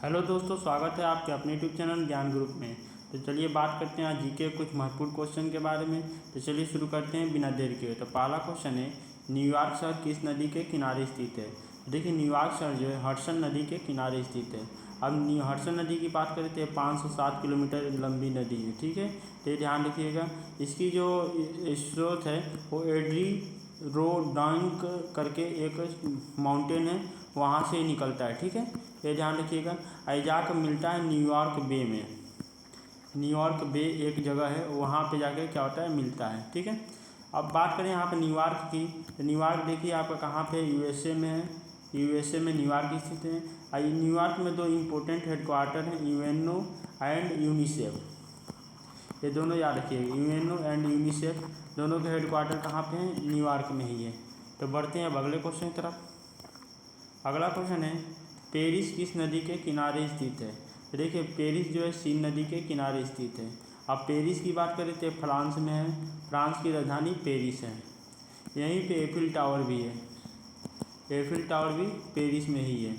Hello दोस्तों, स्वागत है आपके अपने यूट्यूब चैनल ज्ञान ग्रुप में। तो चलिए बात करते हैं आज जीके कुछ महत्वपूर्ण क्वेश्चन के बारे में। तो चलिए शुरू करते हैं बिना देर के। तो पहला क्वेश्चन है, न्यूयॉर्क शहर किस नदी के किनारे स्थित है। देखिए न्यूयॉर्क शहर जो है हडसन नदी के किनारे स्थित है। अब हडसन नदी की बात करें तो 507 किलोमीटर लंबी नदी है, ठीक है। तो ये ध्यान रखिएगा। इसकी जो स्रोत है वो एड्री रोडांक करके एक माउंटेन है, वहाँ से निकलता है, ठीक है। ये ध्यान रखिएगा। आइजाक मिलता है न्यूयॉर्क बे में। न्यूयॉर्क बे एक जगह है, वहाँ पे जाके क्या होता है, मिलता है, ठीक है। अब बात करें यहाँ पे न्यूयॉर्क की, तो न्यूयॉर्क देखिए आपका कहाँ पे, यूएसए में है। यूएसए में न्यूयॉर्क स्थित है। और न्यूयॉर्क में दो इम्पोर्टेंट हेडक्वार्टर हैं, यूएनओ एंड यूनिसेफ। ये दोनों याद रखिएगा, यूएनओ एंड यूनिसेफ दोनों के हेडक्वार्टर कहाँ पे हैं, न्यूयॉर्क में ही है। तो बढ़ते हैं अब अगले क्वेश्चन की तरफ। अगला क्वेश्चन है, पेरिस किस नदी के किनारे स्थित है। तो देखिए पेरिस जो है सीन नदी के किनारे स्थित है। अब पेरिस की बात करें तो फ्रांस में है, फ्रांस की राजधानी पेरिस है। यहीं पे एफिल टावर भी है, एफिल टावर भी पेरिस में ही है,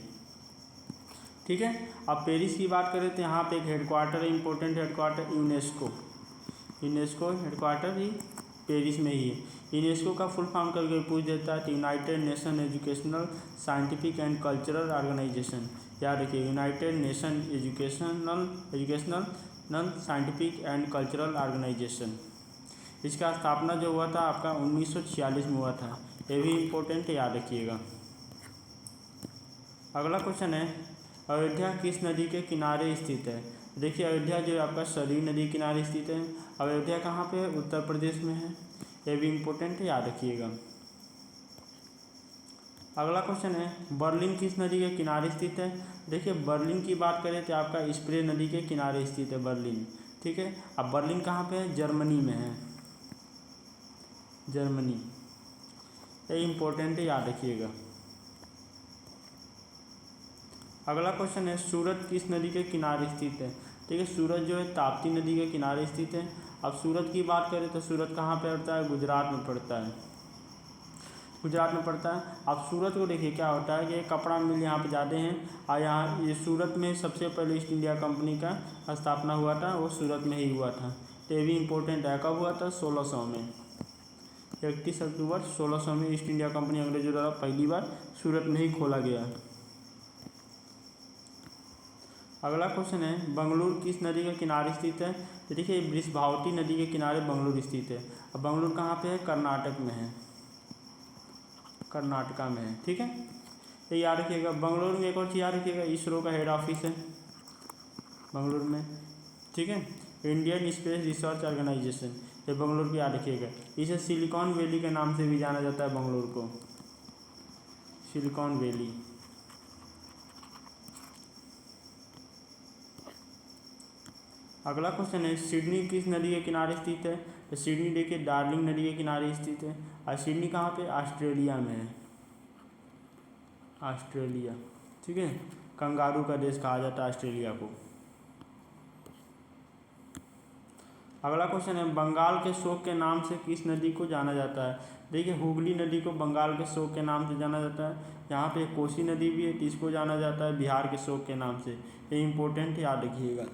ठीक है। अब पेरिस की बात करें तो यहाँ पे एक हेडक्वार्टर है, इंपॉर्टेंट हेडक्वार्टर यूनेस्को हेडक्वार्टर ही पेरिस में ही है। यूनेस्को का फुल फॉर्म करके पूछ देता है तो United Nation Educational Scientific and Cultural Organization. याद रखिए, United Nation Educational Scientific and Cultural Organization. इसका स्थापना जो हुआ था आपका 1946 में हुआ था। ये भी इम्पोर्टेंट है, याद रखिएगा। अगला क्वेश्चन है, अयोध्या किस नदी के किनारे स्थित है। देखिए अयोध्या जो है आपका सरयू नदी के किनारे स्थित है। अयोध्या कहाँ पे है, उत्तर प्रदेश में है। ये भी इम्पोर्टेंट है, याद रखिएगा। अगला क्वेश्चन है, बर्लिन किस नदी के किनारे स्थित है। देखिए बर्लिन की बात करें तो आपका स्प्रे नदी के किनारे स्थित है बर्लिन, ठीक है। अब बर्लिन कहाँ पे है, जर्मनी में है, जर्मनी। ये इम्पोर्टेंट है, याद रखिएगा। अगला क्वेश्चन है, सूरत किस नदी के किनारे स्थित है। ठीक है, सूरत जो है ताप्ती नदी के किनारे स्थित है। अब सूरत की बात करें तो सूरत कहाँ पे पड़ता है, गुजरात में पड़ता है, गुजरात में पड़ता है। अब सूरत को देखिए क्या होता है कि कपड़ा मिल यहाँ पे ज़्यादा हैं, और यहाँ ये सूरत में सबसे पहले ईस्ट इंडिया कंपनी का स्थापना हुआ था, वो सूरत में ही हुआ था। तो ये भी इम्पोर्टेंट है, कब हुआ था, 1600 में, 31 अक्टूबर 1600 में ईस्ट इंडिया कंपनी अंग्रेजों द्वारा पहली बार सूरत में ही खोला गया। अगला क्वेश्चन है, बंगलुरु किस नदी के किनारे स्थित है। तो देखिए वृषभावती नदी के किनारे बंगलुरु स्थित है। अब बंगलुरु कहाँ पे है, कर्नाटक में है, कर्नाटका में है, ठीक है। ये याद रखिएगा। बंगलुरु में एक और चीज़ याद रखिएगा, इसरो का हेड ऑफिस है बंगलुरु में, ठीक है। इंडियन स्पेस रिसर्च ऑर्गेनाइजेशन, ये बंगलुरु को याद रखिएगा। इसे सिलिकॉन वैली के नाम से भी जाना जाता है बंगलुरु को, सिलिकॉन वैली। अगला क्वेश्चन है, सिडनी किस नदी के किनारे स्थित है। तो सिडनी देखिए डार्लिंग नदी के किनारे स्थित है। और सिडनी कहाँ पे, ऑस्ट्रेलिया में है, ऑस्ट्रेलिया, ठीक है। कंगारू का देश कहा जाता है ऑस्ट्रेलिया को। अगला क्वेश्चन है, बंगाल के शोक के नाम से किस नदी को जाना जाता है। देखिए हुगली नदी को बंगाल के शोक के नाम से जाना जाता है। यहाँ पे कोसी नदी भी है, तो इसको जाना जाता है बिहार के शोक के नाम से। ये इम्पोर्टेंट है, याद रखिएगा।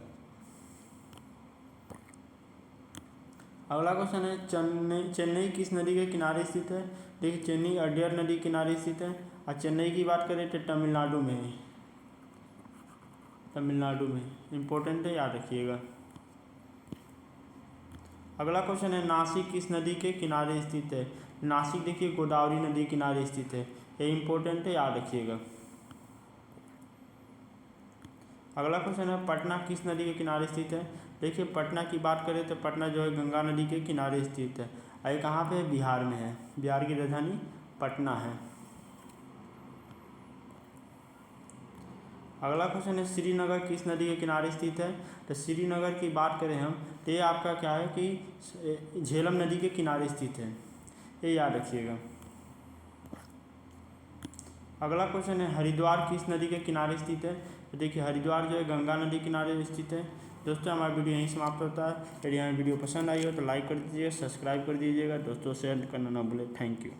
अगला क्वेश्चन है, चेन्नई किस नदी के किनारे स्थित है। देखिए चेन्नई अड्यार नदी के किनारे स्थित है। और चेन्नई की बात करें तो तमिलनाडु में है, तमिलनाडु में, इम्पोर्टेंट है, याद रखिएगा। अगला क्वेश्चन है, नासिक किस नदी के किनारे स्थित है। नासिक देखिए गोदावरी नदी के किनारे स्थित है। ये इम्पोर्टेंट है, याद रखिएगा। अगला क्वेश्चन है, पटना किस नदी के किनारे स्थित है। देखिए पटना की बात करें तो पटना जो है गंगा नदी के किनारे स्थित है। और ये कहाँ पे है, बिहार में है, बिहार की राजधानी पटना है। अगला क्वेश्चन है, श्रीनगर किस नदी के किनारे स्थित है। तो श्रीनगर की बात करें हम तो ये आपका क्या है कि झेलम नदी के किनारे स्थित है, ये याद रखिएगा। अगला क्वेश्चन है, हरिद्वार किस नदी के किनारे स्थित है। तो देखिए हरिद्वार जो है गंगा नदी के किनारे स्थित है। दोस्तों हमारा वीडियो यहीं समाप्त होता है। यदि हमारी वीडियो पसंद आई हो तो लाइक कर दीजिएगा, सब्सक्राइब कर दीजिएगा, दोस्तों शेयर करना ना भूलें। Thank you.